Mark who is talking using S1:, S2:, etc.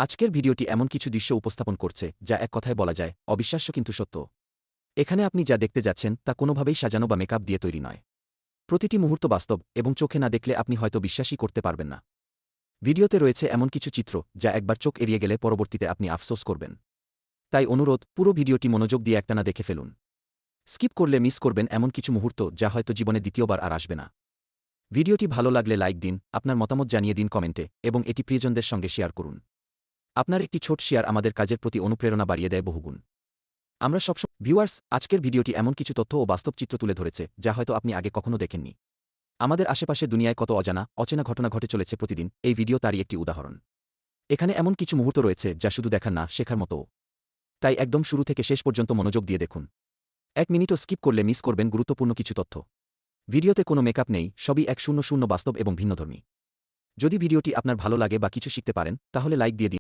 S1: আজকের ভিডিওটি এমন কিছু দৃশ্য উপস্থাপন করছে যা এক কথায় বলা যায় অবিশ্বাস্য কিন্তু সত্য। এখানে আপনি যা দেখতে যাচ্ছেন তা কোনোভাবেই সাজানো বা মেকআপ দিয়ে তৈরি নয়। প্রতিটি মুহূর্ত বাস্তব এবং চোখে না দেখলে আপনি হয়তো বিশ্বাসই করতে পারবেন না। ভিডিওতে রয়েছে এমন কিছু চিত্র যা একবার চোখ এড়িয়ে গেলে পরবর্তীতে আপনি আফসোস করবেন। তাই অনুরোধ, পুরো ভিডিওটি মনোযোগ দিয়ে একটানা দেখে ফেলুন। স্কিপ করলে মিস করবেন এমন কিছু মুহূর্ত যা হয়তো জীবনে দ্বিতীয়বার আর আসবে না। ভিডিওটি ভালো লাগলে লাইক দিন, আপনার মতামত জানিয়ে দিন কমেন্টে এবং এটি প্রিয়জনদের সঙ্গে শেয়ার করুন। আপনার একটি ছোট শেয়ার আমাদের কাজের প্রতি অনুপ্রেরণা বাড়িয়ে দেয় বহুগুণ। আমরা সবসময় ভিউয়ার্স, আজকের ভিডিওটি এমন কিছু তথ্য ও বাস্তব চিত্র তুলে ধরেছে যা হয়তো আপনি আগে কখনো দেখেননি। আমাদের আশেপাশে দুনিয়ায় কত অচেনা ঘটনা ঘটে চলেছে প্রতিদিন, এই ভিডিও তারই একটি উদাহরণ। এখানে এমন কিছু মুহূর্ত রয়েছে যা শুধু দেখার না, শেখার মতোও। তাই একদম শুরু থেকে শেষ পর্যন্ত মনোযোগ দিয়ে দেখুন। 1 মিনিটও স্কিপ করলে মিস করবেন গুরুত্বপূর্ণ কিছু তথ্য। ভিডিওতে কোনো মেকআপ নেই, সবই 100% বাস্তব এবং ভিন্নধর্মী। যদি ভিডিওটি আপনার ভালো লাগে বা কিছু শিখতে পারেন তাহলে লাইক দিয়ে দিন।